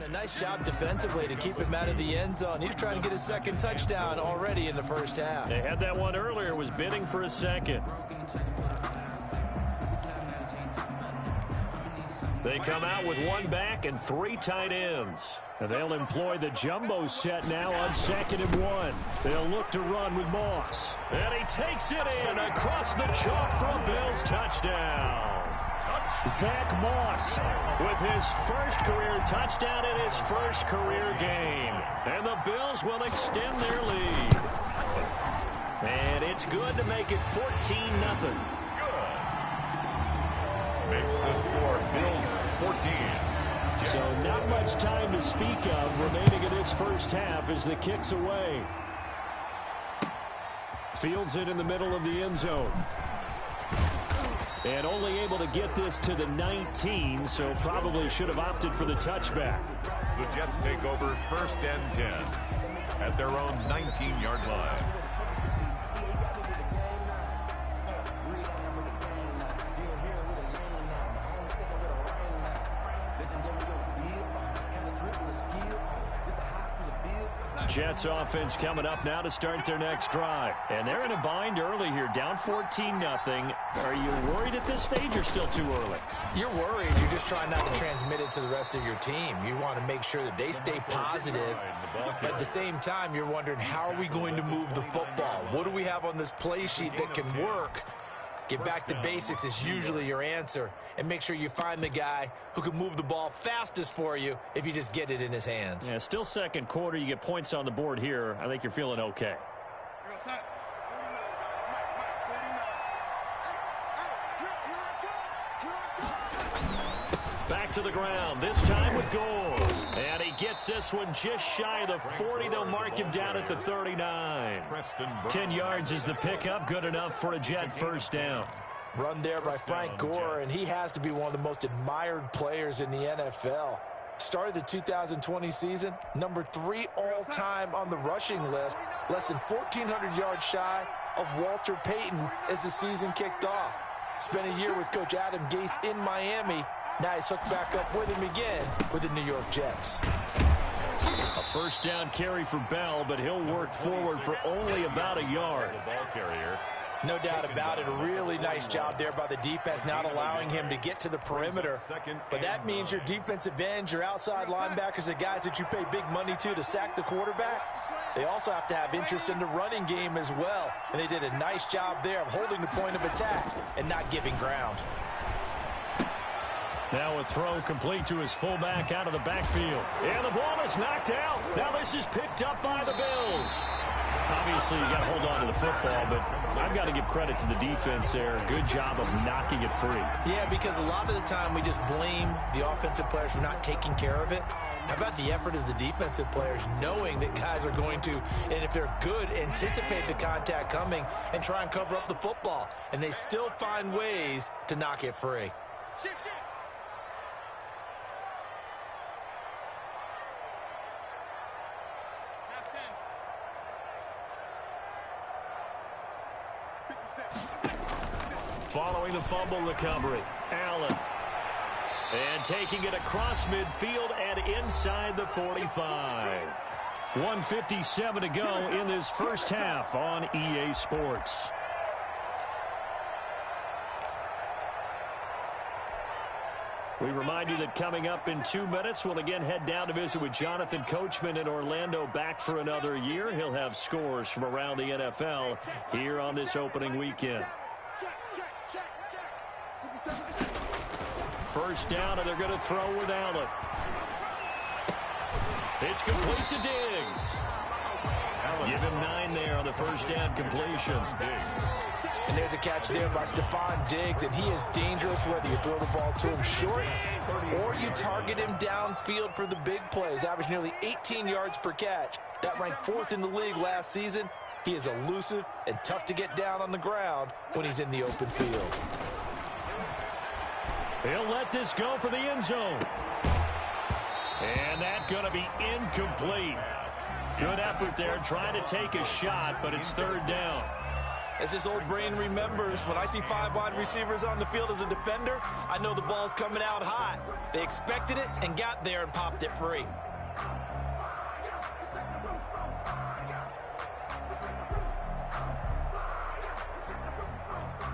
And a nice job defensively to keep him out of the end zone. He was trying to get his second touchdown already in the first half. They had that one earlier, was bidding for a second. They come out with one back and three tight ends. And they'll employ the jumbo set now on 2nd and 1. They'll look to run with Moss. And he takes it in across the chalk for a Bills touchdown. Zach Moss with his first career touchdown in his first career game. And the Bills will extend their lead. And it's good to make it 14-0. Makes the score Bills 14. So not much time to speak of remaining in this first half as the kick's away. Fields it in the middle of the end zone. And only able to get this to the 19, so probably should have opted for the touchback. The Jets take over 1st and 10 at their own 19-yard line. Jets offense coming up now to start their next drive. And they're in a bind early here, down 14-0. Are you worried at this stage or still too early? You're worried. You're just trying not to transmit it to the rest of your team. You want to make sure that they stay positive. But at the same time, you're wondering, how are we going to move the football? What do we have on this play sheet that can work? Get back to basics is usually your answer. And make sure you find the guy who can move the ball fastest for you if you just get it in his hands. Yeah, still second quarter. You get points on the board here. I think you're feeling okay. Back to the ground, this time with Gore. And he gets this one just shy of the 40. They'll mark him down at the 39. 10 yards is the pickup, good enough for a Jet first down. Run there by Frank Gore, and he has to be one of the most admired players in the NFL. Started the 2020 season, number 3 all-time on the rushing list, less than 1,400 yards shy of Walter Payton as the season kicked off. Spent a year with Coach Adam Gase in Miami. Now he's hooked back up with him again with the New York Jets. A first down carry for Bell, but he'll work forward for only about a yard. No doubt about it. A really nice job there by the defense, not allowing him to get to the perimeter. But that means your defensive ends, your outside linebackers, the guys that you pay big money to sack the quarterback, they also have to have interest in the running game as well. And they did a nice job there of holding the point of attack and not giving ground. Now a throw complete to his fullback out of the backfield. And the ball is knocked out. Now this is picked up by the Bills. Obviously, you got to hold on to the football, but I've got to give credit to the defense there. Good job of knocking it free. Yeah, because a lot of the time we just blame the offensive players for not taking care of it. How about the effort of the defensive players knowing that guys are going to, and if they're good, anticipate the contact coming and try and cover up the football. And they still find ways to knock it free. Following the fumble recovery, Allen. And taking it across midfield and inside the 45. 1:57 to go in this first half on EA Sports. We remind you that coming up in 2 minutes, we'll again head down to visit with Jonathan Coachman in Orlando, back for another year. He'll have scores from around the NFL here on this opening weekend. First down, and they're going to throw with Allen. It's complete to Diggs. Give him 9 there on the first down completion. And there's a catch there by Stephon Diggs, and he is dangerous whether you throw the ball to him short or you target him downfield for the big plays. Averaged nearly 18 yards per catch. That ranked 4th in the league last season. He is elusive and tough to get down on the ground when he's in the open field. He'll let this go for the end zone. And that's going to be incomplete. Good effort there trying to take a shot, but it's 3rd down. As his old brain remembers, when I see 5 wide receivers on the field as a defender, I know the ball's coming out hot. They expected it and got there and popped it free.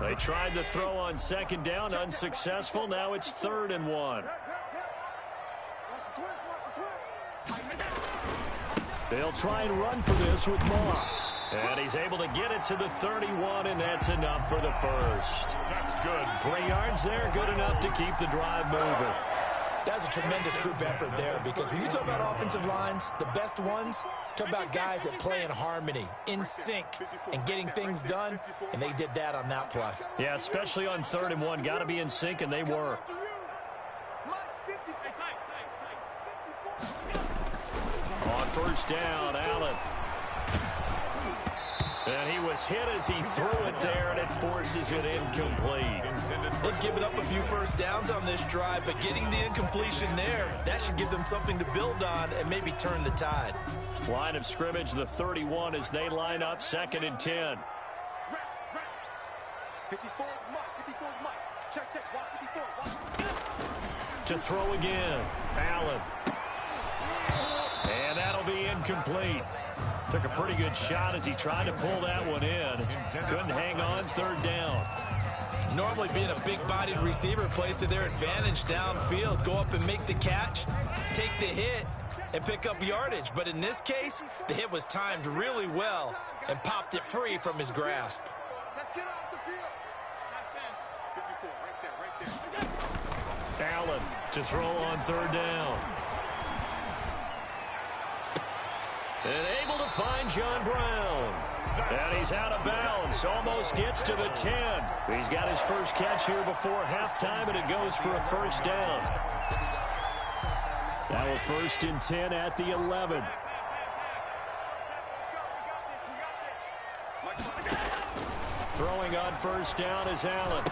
They tried the throw on second down, unsuccessful. Now it's 3rd and 1. They'll try and run for this with Moss. And he's able to get it to the 31, and that's enough for the first. That's good. 3 yards there, good enough to keep the drive moving. That's a tremendous group effort there, because when you talk about offensive lines, the best ones, talk about guys that play in harmony, in sync, and getting things done, and they did that on that play. Yeah, especially on 3rd and 1. Got to be in sync, and they were. On first down, Allen. And he was hit as he threw it there, and it forces it incomplete. They've given up a few first downs on this drive, but getting the incompletion there, that should give them something to build on and maybe turn the tide. Line of scrimmage, the 31, as they line up 2nd and 10. To throw again, Allen. And that'll be incomplete. Took a pretty good shot as he tried to pull that one in. Couldn't hang on, 3rd down. Normally being a big-bodied receiver plays to their advantage downfield. Go up and make the catch, take the hit, and pick up yardage. But in this case, the hit was timed really well and popped it free from his grasp. Let's get off the field. Allen to throw on 3rd down. And able to find John Brown. And he's out of bounds. Almost gets to the 10. He's got his first catch here before halftime, and it goes for a first down. Now a 1st and 10 at the 11. Throwing on first down is Allen.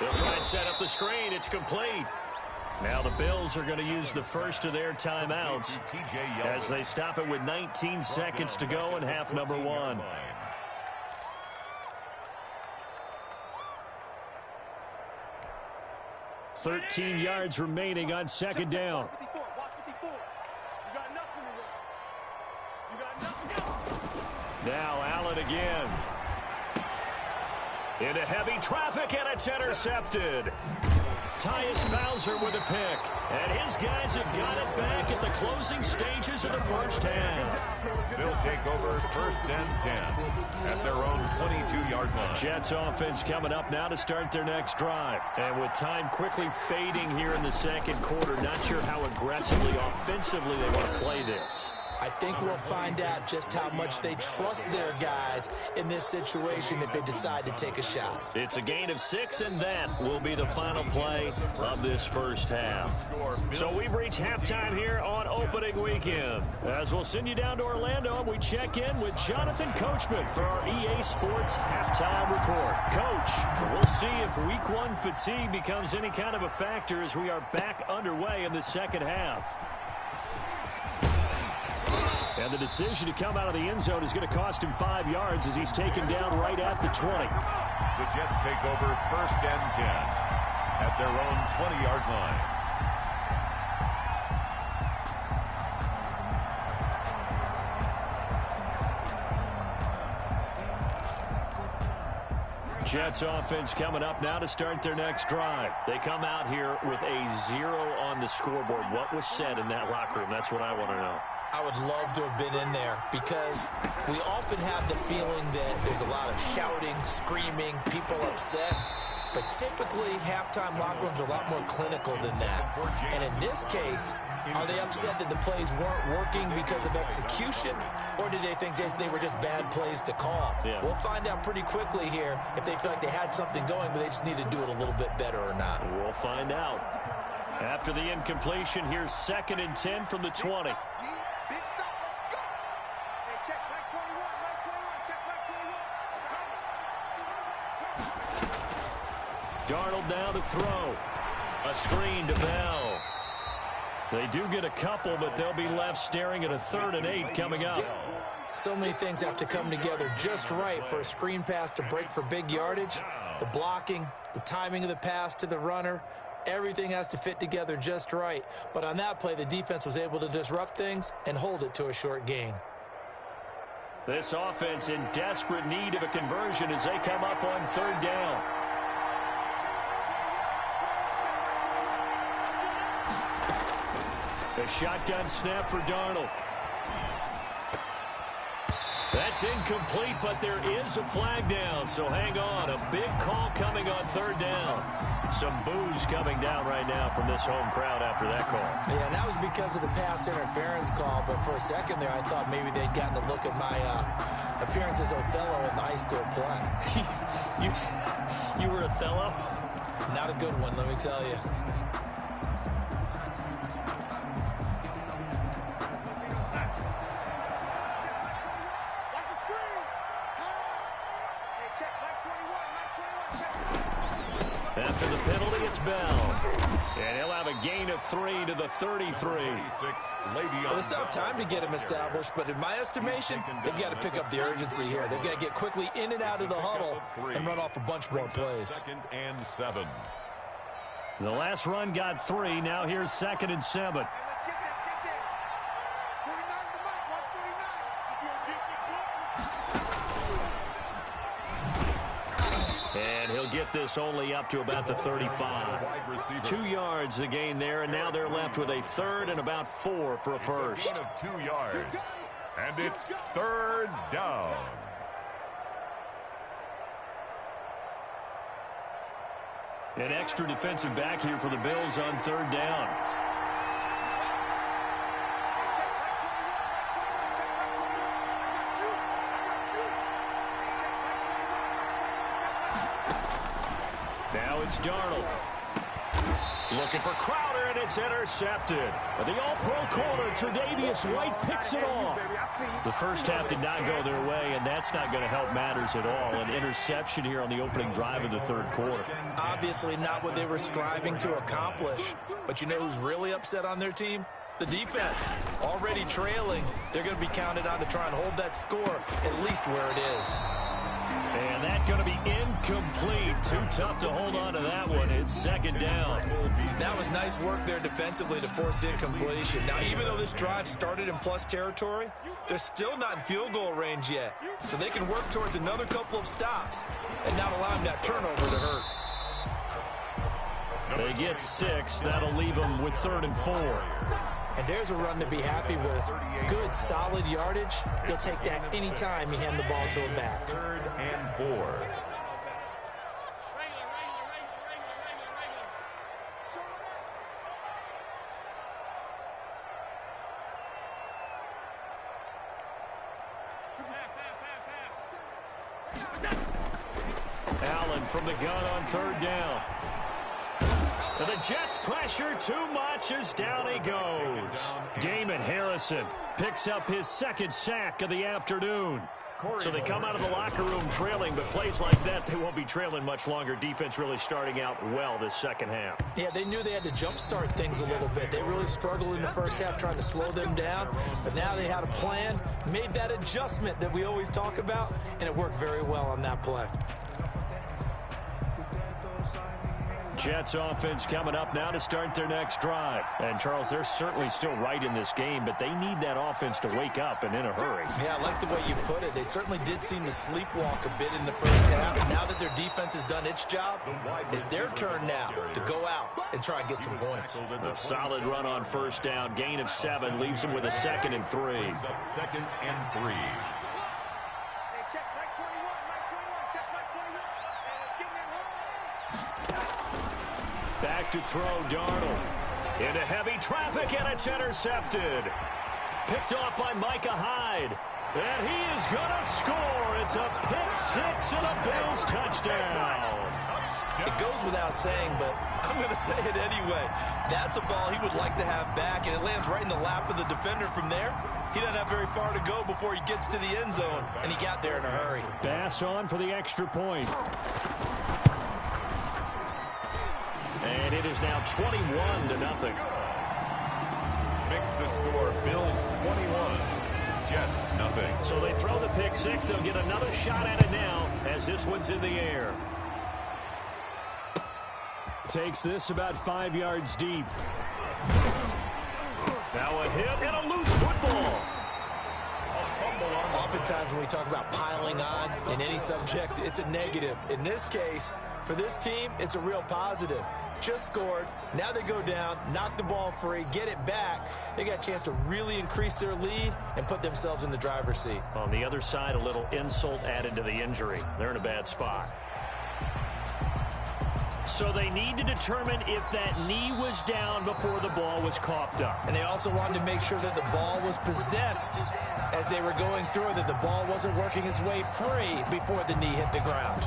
They'll try and set up the screen. It's complete. Now the Bills are going to use the first of their timeouts as they stop it with 19 seconds to go in half number 1. $13 yards remaining on 2nd down. Now Allen again. Into heavy traffic, and it's intercepted. Tyus Bowser with a pick, and his guys have got it back at the closing stages of the first half. They'll take over 1st and 10 at their own 22-yard line. Jets offense coming up now to start their next drive. And with time quickly fading here in the 2nd quarter, not sure how aggressively, offensively they want to play this. I think we'll find out just how much they trust their guys in this situation if they decide to take a shot. It's a gain of 6, and that will be the final play of this first half. So we've reached halftime here on opening weekend. As we'll send you down to Orlando, we check in with Jonathan Coachman for our EA Sports Halftime Report. Coach, we'll see if Week 1 fatigue becomes any kind of a factor as we are back underway in the second half. And the decision to come out of the end zone is going to cost him 5 yards as he's taken down right at the 20. The Jets take over 1st and 10 at their own 20-yard line. Jets offense coming up now to start their next drive. They come out here with a 0 on the scoreboard. What was said in that locker room? That's what I want to know. I would love to have been in there because we often have the feeling that there's a lot of shouting, screaming, people upset. But typically, halftime locker rooms are a lot more clinical than that. And in this case, are they upset that the plays weren't working because of execution? Or did they think they were just bad plays to call? Yeah. We'll find out pretty quickly here if they feel like they had something going, but they just need to do it a little bit better or not. We'll find out. After the incompletion, here's 2nd and 10 from the 20. Darnold now to throw. A screen to Bell. They do get a couple, but they'll be left staring at a 3rd and 8 coming up. So many things have to come together just right for a screen pass to break for big yardage. The blocking, the timing of the pass to the runner, everything has to fit together just right. But on that play, the defense was able to disrupt things and hold it to a short gain. This offense in desperate need of a conversion as they come up on third down. A shotgun snap for Darnold. That's incomplete, but there is a flag down, so hang on. A big call coming on third down. Some boos coming down right now from this home crowd after that call. Yeah, and that was because of the pass interference call, but for a second there I thought maybe they'd gotten a look at my appearance as Othello in the high school play. You were Othello? Not a good one, let me tell you. After the penalty, it's Bell. And he'll have a gain of 3 to the 33. Well, they still have time to get him established, but in my estimation, they've got to pick up the urgency here. They've got to get quickly in and out of the huddle and run off a bunch more plays. 2nd and 7. The last run got 3. Now here's 2nd and 7. And he'll get this only up to about the 35. 2 yards the gain there, and now they're left with a 3rd and about 4 for a first. Gain of 2 yards. And it's 3rd down. An extra defensive back here for the Bills on 3rd down. Now it's Darnold. Looking for Crowder, and it's intercepted. The all-pro corner, Tre'Davious White, picks it off. The first half did not go their way, and that's not going to help matters at all. An interception here on the opening drive of the third quarter. Obviously not what they were striving to accomplish. But you know who's really upset on their team? The defense. Already trailing. They're going to be counted on to try and hold that score at least where it is. And that's going to be incomplete. Too tough to hold on to that one. It's 2nd down. That was nice work there defensively to force incompletion. Now, even though this drive started in plus territory, they're still not in field goal range yet. So they can work towards another couple of stops and not allowing that turnover to hurt. They get 6. That'll leave them with 3rd and 4. And there's a run to be happy with. Good, solid yardage. He'll take that anytime you hand the ball to him back. 3rd and 4. Allen from the gun on 3rd down. And the Jets pressure too much as down he goes. Damon Harrison picks up his 2nd sack of the afternoon. So they come out of the locker room trailing, but plays like that, they won't be trailing much longer. Defense really starting out well this second half. Yeah, they knew they had to jumpstart things a little bit. They really struggled in the first half trying to slow them down, but now they had a plan, made that adjustment that we always talk about, and it worked very well on that play. Jets offense coming up now to start their next drive. And, Charles, they're certainly still right in this game, but they need that offense to wake up and in a hurry. Yeah, I like the way you put it. They certainly did seem to sleepwalk a bit in the first half. And now that their defense has done its job, it's their turn now to go out and try and get some points. A solid run on 1st down. Gain of 7 leaves them with a 2nd and 3. 2nd and 3. Back to throw, Darnold. Into heavy traffic, and it's intercepted. Picked off by Micah Hyde. And he is going to score. It's a pick 6 and a Bills touchdown. It goes without saying, but I'm going to say it anyway. That's a ball he would like to have back, and it lands right in the lap of the defender from there. He doesn't have very far to go before he gets to the end zone, and he got there in a hurry. Bass on for the extra point. And it is now 21-0. Makes the score Bills 21, Jets, nothing. So they throw the pick six. They'll get another shot at it now as this one's in the air. Takes this about 5 yards deep. Now a hit and a loose football. Oftentimes when we talk about piling on in any subject, it's a negative. In this case, for this team, it's a real positive. Just scored. Now they go down, knock the ball free, get it back. They got a chance to really increase their lead and put themselves in the driver's seat. On the other side, a little insult added to the injury. They're in a bad spot. So they need to determine if that knee was down before the ball was coughed up. And they also wanted to make sure that the ball was possessed as they were going through, that the ball wasn't working its way free before the knee hit the ground.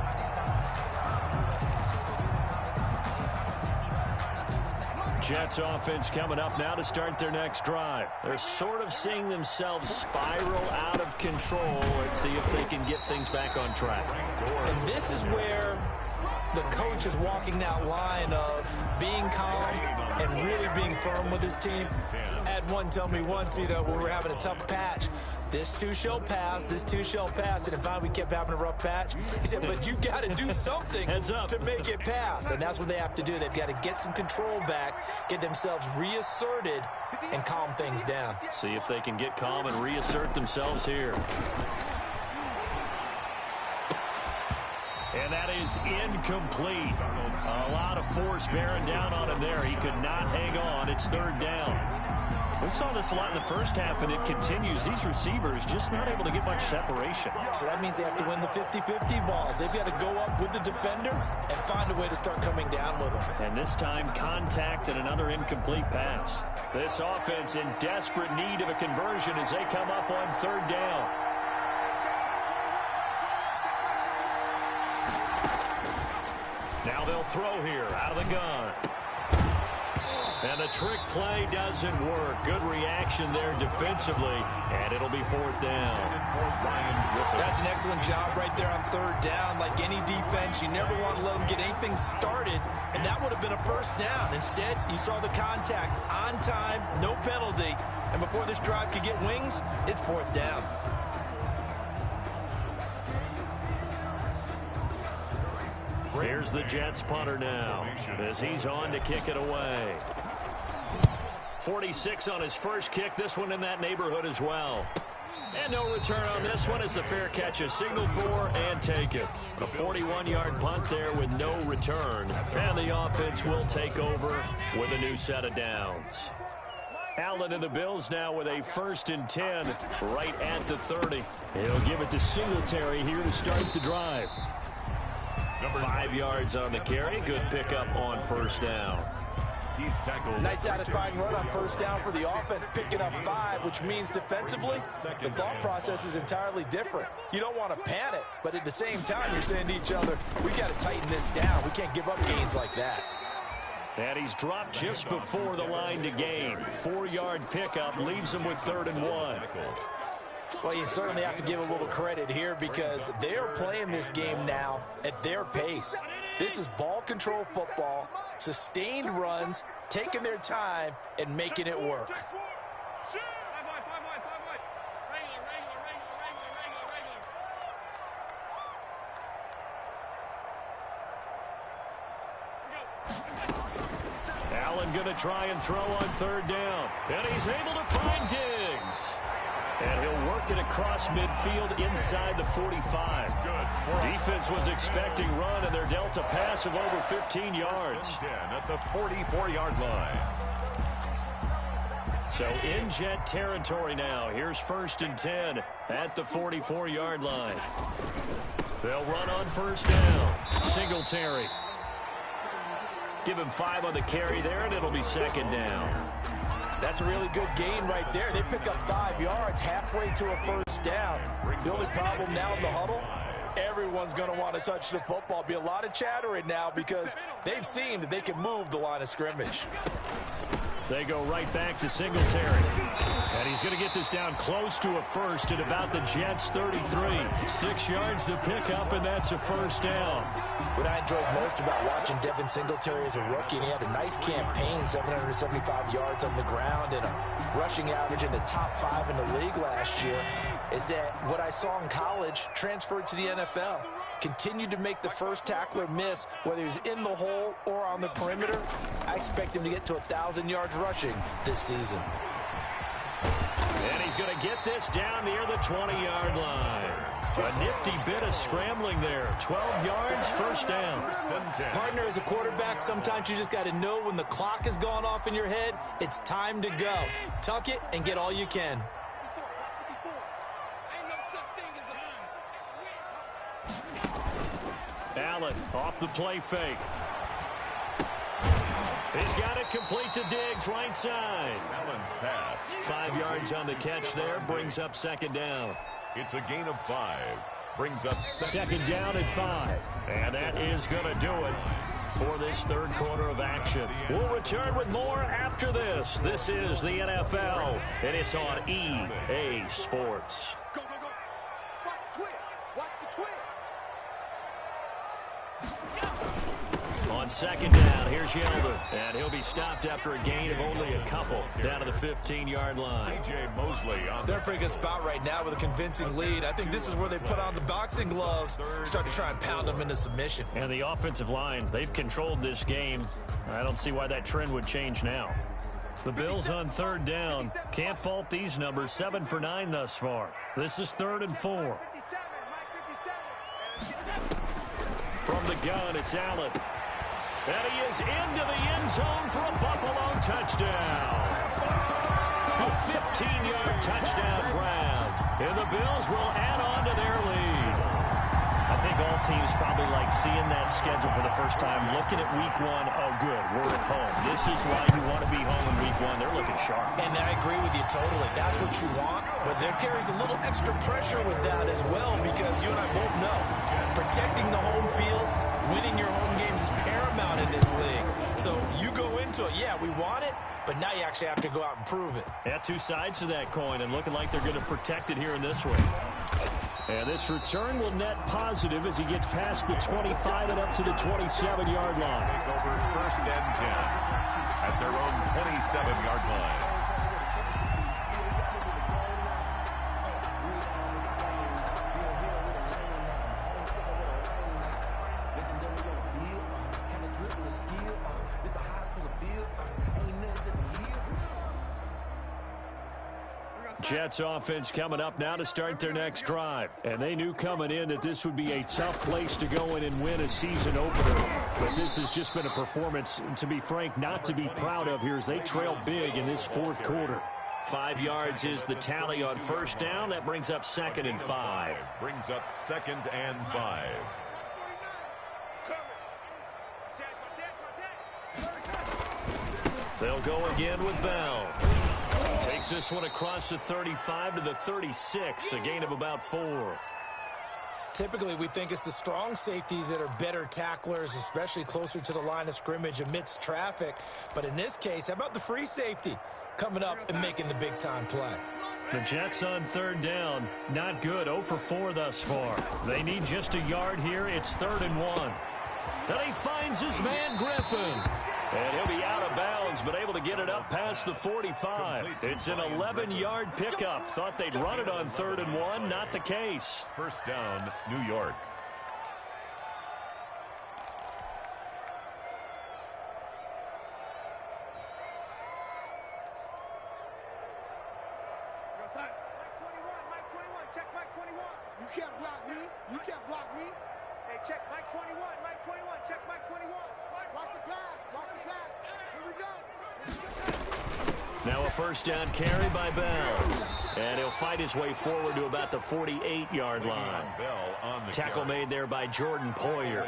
Jets offense coming up now to start their next drive. They're sort of seeing themselves spiral out of control. Let's see if they can get things back on track. And this is where the coach is walking that line of being calm and really being firm with his team. I had one tell me once, when we were having a tough patch, this too shall pass, this too shall pass. And finally we kept having a rough patch. He said, but you got to do something to make it pass. And that's what they have to do. They've got to get some control back, get themselves reasserted, and calm things down. See if they can get calm and reassert themselves here. And that is incomplete. A lot of force bearing down on him there. He could not hang on. It's third down. We saw this a lot in the first half, and it continues. These receivers just not able to get much separation. So that means they have to win the 50-50 balls. They've got to go up with the defender and find a way to start coming down with them. And this time, contact and another incomplete pass. This offense in desperate need of a conversion as they come up on third down. Now they'll throw here out of the gun. And the trick play doesn't work. Good reaction there defensively, and it'll be fourth down. That's an excellent job right there on third down. Like any defense, you never want to let them get anything started, and that would have been a first down. Instead, you saw the contact on time, no penalty, and before this drive could get wings, it's fourth down. Here's the Jets punter now as he's on to kick it away. 46 on his first kick. This one in that neighborhood as well. And no return on this one as the fair catch is signaled for and taken. A 41-yard punt there with no return. And the offense will take over with a new set of downs. Allen and the Bills now with a 1st and 10 right at the 30. He'll give it to Singletary here to start the drive. 5 yards on the carry. Good pickup on first down. Nice satisfying run on first down for the offense, picking up 5, which means defensively, the thought process is entirely different. You don't want to panic, but at the same time, you're saying to each other, we got to tighten this down. We can't give up gains like that. And he's dropped just before the line to gain. 4-yard pickup leaves him with 3rd and 1. Well, you certainly have to give a little credit here because they are playing this game now at their pace. This is ball control football, sustained runs, taking their time, and making it work. Allen going to try and throw on third down. And he's able to find Diggs. And he'll work it across midfield inside the 45. Good. Defense was expecting run, and they're dealt a pass of over 15 yards. At the 44-yard line. So in Jet territory now. Here's 1st and 10 at the 44-yard line. They'll run on first down. Singletary. Give him 5 on the carry there, and it'll be 2nd down. That's a really good gain right there. They pick up 5 yards halfway to a first down. The only problem now in the huddle, everyone's going to want to touch the football. Be a lot of chattering now because they've seen that they can move the line of scrimmage. They go right back to Singletary. And he's going to get this down close to a first at about the Jets' 33. 6 yards to pick up, and that's a first down. What I enjoyed most about watching Devin Singletary as a rookie, and he had a nice campaign, 775 yards on the ground and a rushing average in the top 5 in the league last year, is that what I saw in college transferred to the NFL. Continued to make the first tackler miss, whether he's in the hole or on the perimeter. I expect him to get to 1,000 yards rushing this season. And he's going to get this down near the 20-yard line. A nifty bit of scrambling there. 12 yards, first down. Partner, as a quarterback, sometimes you just got to know when the clock has gone off in your head, it's time to go. Tuck it and get all you can. Allen off the play fake. He's got it complete to Diggs, right side. Allen's pass. 5 yards on the catch there, brings up second down. It's a gain of 5. Brings up second down at 5. And that is going to do it for this third quarter of action. We'll return with more after this. This is the NFL, and it's on EA Sports. Go, go, go. Watch the twist. Watch the twist. On second down, here's Yeldon. And he'll be stopped after a gain of only a couple down to the 15-yard line. C.J. Mosley on They're in a pretty good spot right now with a convincing lead. I think this is where they put on the boxing gloves, start to try and pound them into submission. And the offensive line, they've controlled this game. I don't see why that trend would change now. The Bills on third down. Can't fault these numbers. 7 for 9 thus far. This is 3rd and 4. From the gun, it's Allen. And he is into the end zone for a Buffalo touchdown. A 15-yard touchdown grab. And the Bills will add on to their lead. I think all teams probably like seeing that schedule for the first time, looking at week 1. Oh, good, we're at home. This is why you want to be home in week 1. They're looking sharp. And I agree with you totally. That's what you want. But there carries a little extra pressure with that as well, because you and I both know protecting the home field, winning your home games is paramount in this league. So you go into it, yeah, we want it, but now you actually have to go out and prove it. Yeah, 2 sides to that coin, and looking like they're going to protect it here in this one. And this return will net positive as he gets past the 25 and up to the 27-yard line. Take over first and 10 at their own 27-yard line. Jets offense coming up now to start their next drive. And they knew coming in that this would be a tough place to go in and win a season opener. But this has just been a performance, to be frank, not to be proud of here as they trail big in this fourth quarter. 5 yards is the tally on first down. That brings up 2nd and 5. Brings up 2nd and 5. They'll go again with Bell. Takes this one across the 35 to the 36, a gain of about 4. Typically, we think it's the strong safeties that are better tacklers, especially closer to the line of scrimmage amidst traffic. But in this case, how about the free safety coming up and making the big-time play? The Jets on third down, not good, 0 for 4 thus far. They need just a yard here. It's 3rd and 1. And he finds his man Griffin. And he'll be out of bounds, but able to get it up past the 45. It's an 11-yard pickup. Thought they'd run it on 3rd and 1. Not the case. First down, New York. Mike 21, check Mike 21. You can't block me. You can't block me. Hey, check Mike 21, Mike 21, check Mike 21. Watch the pass, watch the pass. Here we go. Now a first down carry by Bell. And he'll fight his way forward to about the 48-yard line. Tackle made there by Jordan Poyer.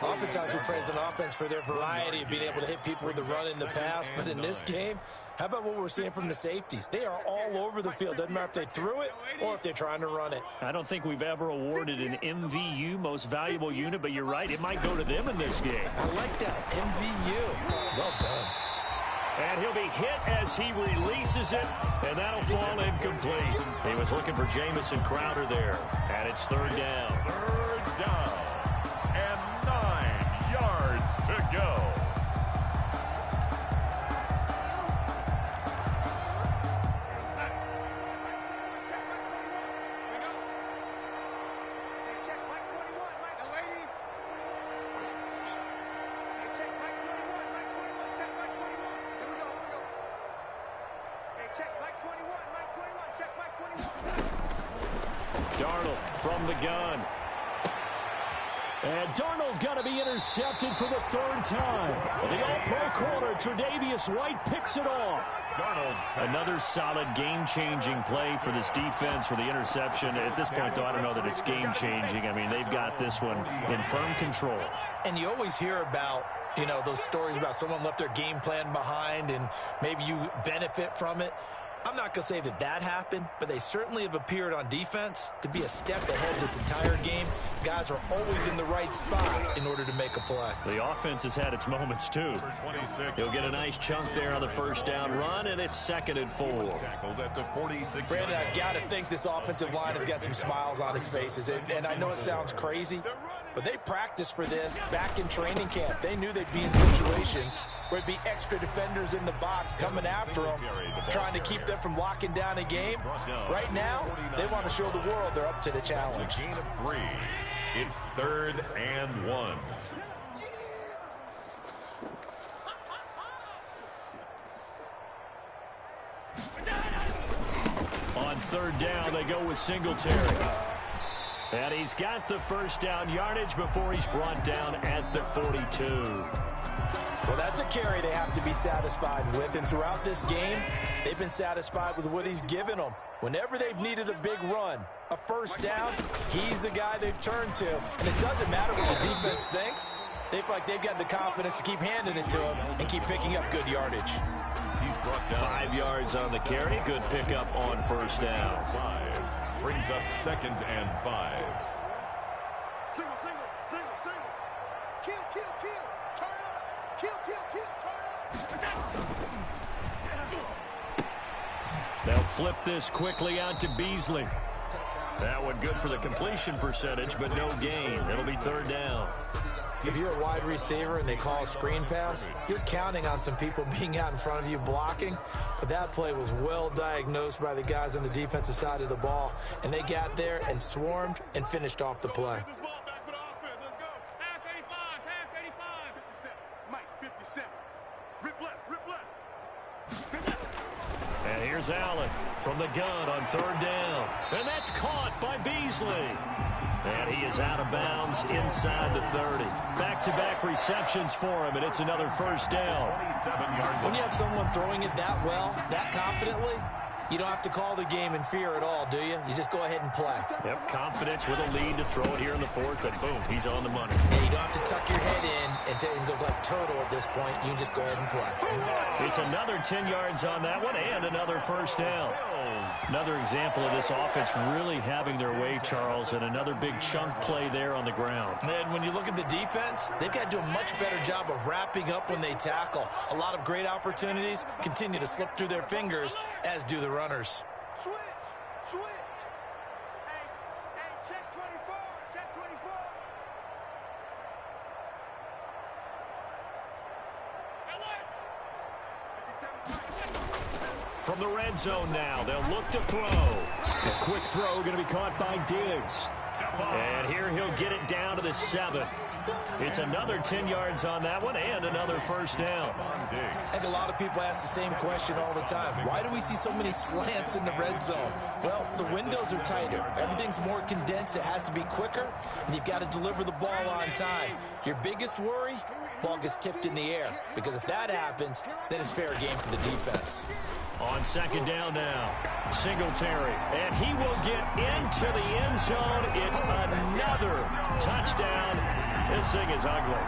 Oftentimes we praise an offense for their variety of being able to hit people with the run in the pass. But in this game, how about what we're seeing from the safeties? They are all over the field. Doesn't matter if they threw it or if they're trying to run it. I don't think we've ever awarded an MVU, most valuable unit, but you're right, it might go to them in this game. I like that, MVU. Well done. And he'll be hit as he releases it, and that'll fall incomplete. He was looking for Jamison Crowder there, and it's third down. Third down, and 9 yards to go. Darnold from the gun. And Darnold going to be intercepted for the third time. The all-pro corner, Tre'Davious White, picks it off. Another solid game-changing play for this defense for the interception. At this point, though, I don't know that it's game-changing. I mean, they've got this one in firm control. And you always hear about, you know, those stories about someone left their game plan behind and maybe you benefit from it. I'm not going to say that that happened, but they certainly have appeared on defense to be a step ahead this entire game. Guys are always in the right spot in order to make a play. The offense has had its moments, too. He'll get a nice chunk there on the first down run, and it's 2nd and 4. Brandon, I've got to think this offensive line has got some smiles on its faces. And I know it sounds crazy, but they practiced for this back in training camp. They knew they'd be in situations where it'd be extra defenders in the box coming after them, trying to keep them from locking down a game. Right now, they want to show the world they're up to the challenge. Gain of 3. It's 3rd and 1. On 3rd down, they go with Singletary. And he's got the first down yardage before he's brought down at the 42. Well, that's a carry they have to be satisfied with. And throughout this game, they've been satisfied with what he's given them. Whenever they've needed a big run, a first down, he's the guy they've turned to. And it doesn't matter what the defense thinks. They feel like they've got the confidence to keep handing it to him and keep picking up good yardage. He's brought down 5 yards on the carry. Good pickup on first down. 5. Brings up 2nd and 5. Single, single, single, single. Kill, kill, kill. Turn up. Kill, kill, kill. Turn up. They'll flip this quickly out to Beasley. That one good for the completion percentage, but no gain. It'll be 3rd down. If you're a wide receiver and they call a screen pass, you're counting on some people being out in front of you blocking. But that play was well diagnosed by the guys on the defensive side of the ball. And they got there and swarmed and finished off the play. This ball back for the offense. Let's go. Half 85, half 85. 57. Mike, 57. Rip left, rip left. And here's Allen from the gun on 3rd down. And that's caught by Beasley. And he is out of bounds inside the 30. Back-to-back receptions for him, and it's another first down. 27-yard. When you have someone throwing it that well, that confidently, you don't have to call the game in fear at all, do you? You just go ahead and play. Yep, confidence with a lead to throw it here in the 4th, and boom, he's on the money. Yeah, you don't have to tuck your head in and go like turtle at this point. You can just go ahead and play. It's another 10 yards on that one, and another first down. Another example of this offense really having their way, Charles, and another big chunk play there on the ground. And when you look at the defense, they've got to do a much better job of wrapping up when they tackle. A lot of great opportunities continue to slip through their fingers, as do the runners. Switch, switch. Hey, check 24, check 24. From the red zone now, they'll look to throw. A quick throw going to be caught by Diggs. And here he'll get it down to the 7. It's another 10 yards on that one and another first down. I think a lot of people ask the same question all the time. Why do we see so many slants in the red zone? Well, the windows are tighter. Everything's more condensed. It has to be quicker, and you've got to deliver the ball on time. Your biggest worry, ball gets tipped in the air, because if that happens, then it's fair game for the defense. On 2nd down now, Singletary, and he will get into the end zone. It's another touchdown. This thing is ugly.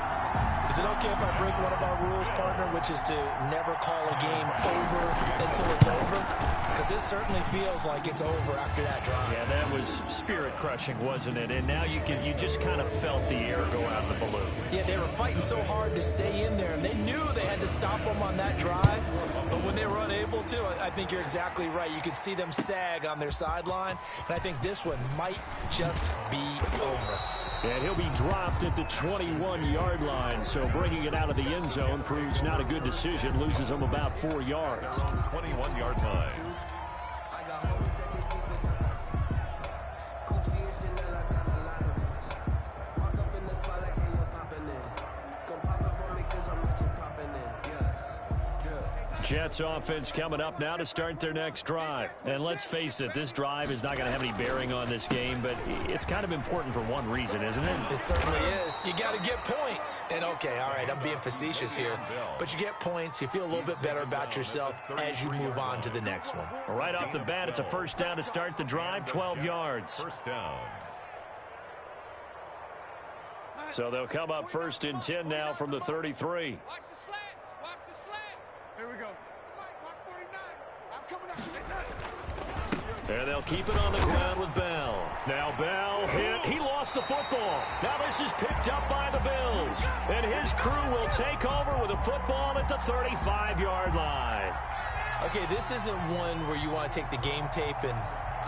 Is it okay if I break one of our rules, partner, which is to never call a game over until it's over? Because this certainly feels like it's over after that drive. Yeah, that was spirit-crushing, wasn't it? And now you just kind of felt the air go out the balloon. Yeah, they were fighting so hard to stay in there, and they knew they had to stop them on that drive. But when they were unable to, I think you're exactly right. You could see them sag on their sideline, and I think this one might just be over. And he'll be dropped at the 21-yard line, so bringing it out of the end zone proves not a good decision. Loses him about 4 yards. 21-yard line. Jets offense coming up now to start their next drive. And let's face it, this drive is not going to have any bearing on this game, but it's kind of important for one reason, isn't it? It certainly is. You got to get points. And, okay, all right, I'm being facetious here. But you get points. You feel a little bit better about yourself as you move on to the next one. Right off the bat, it's a first down to start the drive, 12 yards. First down. So they'll come up first and 10 now from the 33. Watch the slants. Watch the slant. Here we go. Watch 49. I'm coming up. And they'll keep it on the ground with Bell. Now Bell hit. He lost the football. Now this is picked up by the Bills. And his crew will take over with a football at the 35-yard line. Okay, this isn't one where you want to take the game tape and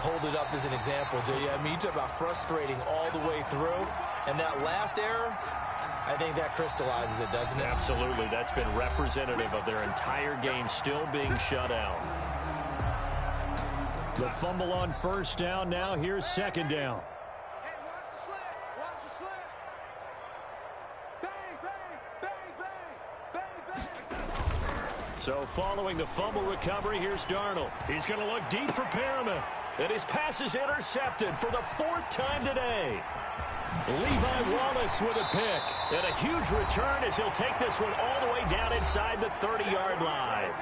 hold it up as an example, do you? I mean, you talk about frustrating all the way through. And that last error, I think that crystallizes it, doesn't it? Absolutely. That's been representative of their entire game still being shut out. The fumble on first down. Now here's second down. Hey, watch the slant. Watch the slant. Bang, bang, bang, bang, bang, bang. So following the fumble recovery, here's Darnold. He's going to look deep for Perriman. And his pass is intercepted for the 4th time today. Levi Wallace with a pick. And a huge return as he'll take this one all the way down inside the 30-yard line.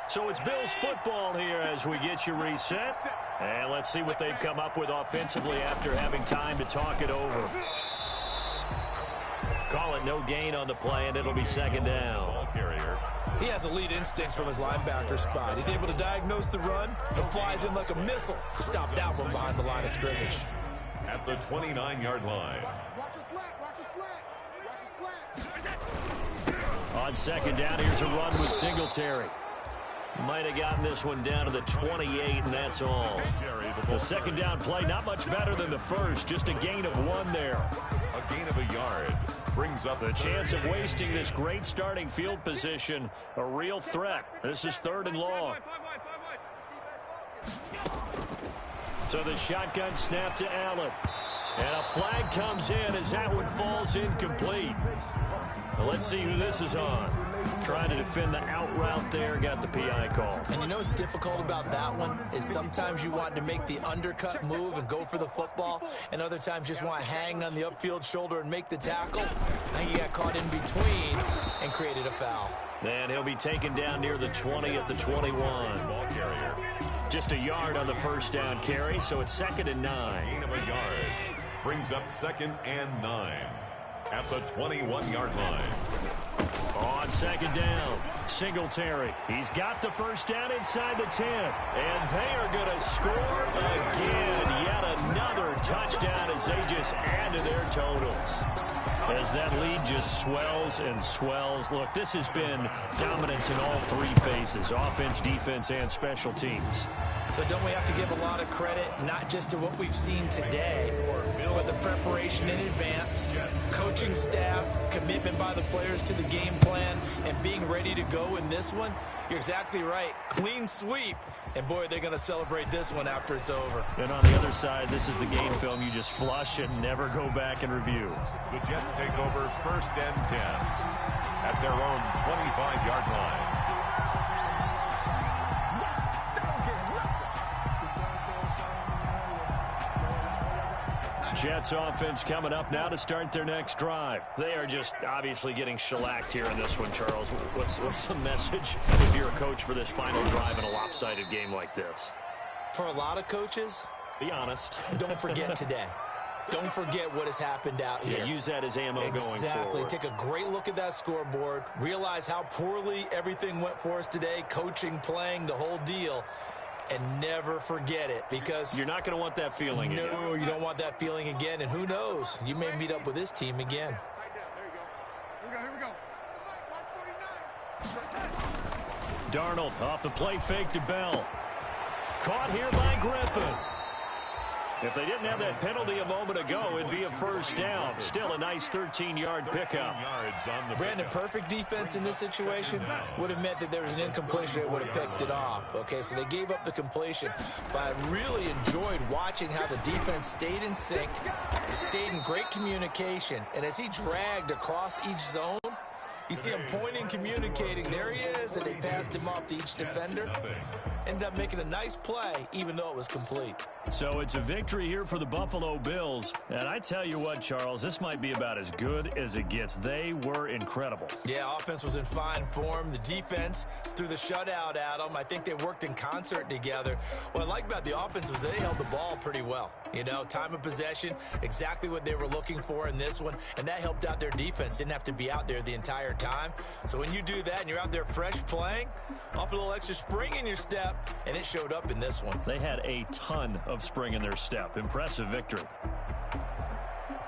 So it's Bills football here as we get you reset. And let's see what they've come up with offensively after having time to talk it over. Call it no gain on the play, and it'll be second down. Ball carrier. He has elite instincts from his linebacker spot. He's able to diagnose the run and flies in like a missile to stop that one behind the line of scrimmage. At the 29-yard line. Watch the slant. Watch the slant. Watch the slant. On second down, here's a run with Singletary. Might have gotten this one down to the 28, and that's all. The second down play, not much better than the first, just a gain of 1 there. A gain of a yard. Brings up The chance of wasting this great starting field position, a real threat. This is 3rd and long. So the shotgun snap to Allen. And a flag comes in as that one falls incomplete. Well, let's see who this is on. Trying to defend the out route there, got the PI call. And you know what's difficult about that one is sometimes you want to make the undercut move and go for the football, and other times just want to hang on the upfield shoulder and make the tackle. I think he got caught in between and created a foul. And he'll be taken down near the 20 at the 21. ball carrier. Just a yard on the first down carry, so it's 2nd and 9. Gain of a yard. Brings up 2nd and 9. At the 21-yard line. On second down, Singletary. He's got the first down inside the 10. And they are going to score again. Yet another touchdown as they just add to their totals. As that lead just swells and swells. Look, this has been dominance in all 3 phases, offense, defense, and special teams. So don't we have to give a lot of credit, not just to what we've seen today, but the preparation in advance, coaching staff, commitment by the players to the game plan, and being ready to go in this one? You're exactly right. Clean sweep. And, boy, they're going to celebrate this one after it's over. And on the other side, this is the game film you just flush and never go back and review. The Jets take over 1st and 10 at their own 25-yard line. Jets offense coming up now to start their next drive. They are just obviously getting shellacked here in this one, Charles. What's the message if you're a coach for this final drive in a lopsided game like this? For a lot of coaches, Be honest. Don't forget today. Don't forget what has happened out here. Yeah, use that as ammo going forward. Exactly. Take a great look at that scoreboard. Realize how poorly everything went for us today. Coaching, playing, the whole deal. And never forget it, because you're not going to want that feeling again. No, you don't want that feeling again. And who knows? You may meet up with this team again. Here we go. Darnold off the play fake to Bell. Caught here by Griffin. If they didn't have that penalty a moment ago, it'd be a first down. Still a nice 13-yard pickup. Brandon, perfect defense in this situation would have meant that there was an incompletion. They would have picked it off. Okay, so they gave up the completion. But I really enjoyed watching how the defense stayed in sync, stayed in great communication. And as he dragged across each zone, you see him pointing, communicating. There he is, and they passed him off to each defender. Ended up making a nice play, even though it was complete. So it's a victory here for the Buffalo Bills. And I tell you what, Charles, this might be about as good as it gets. They were incredible. Yeah, offense was in fine form. The defense threw the shutout at them. I think they worked in concert together. What I like about the offense was they held the ball pretty well. You know, time of possession, exactly what they were looking for in this one. And that helped out their defense. Didn't have to be out there the entire time. So when you do that and you're out there fresh playing, off a little extra spring in your step, and it showed up in this one. They had a ton of spring in their step. Impressive victory.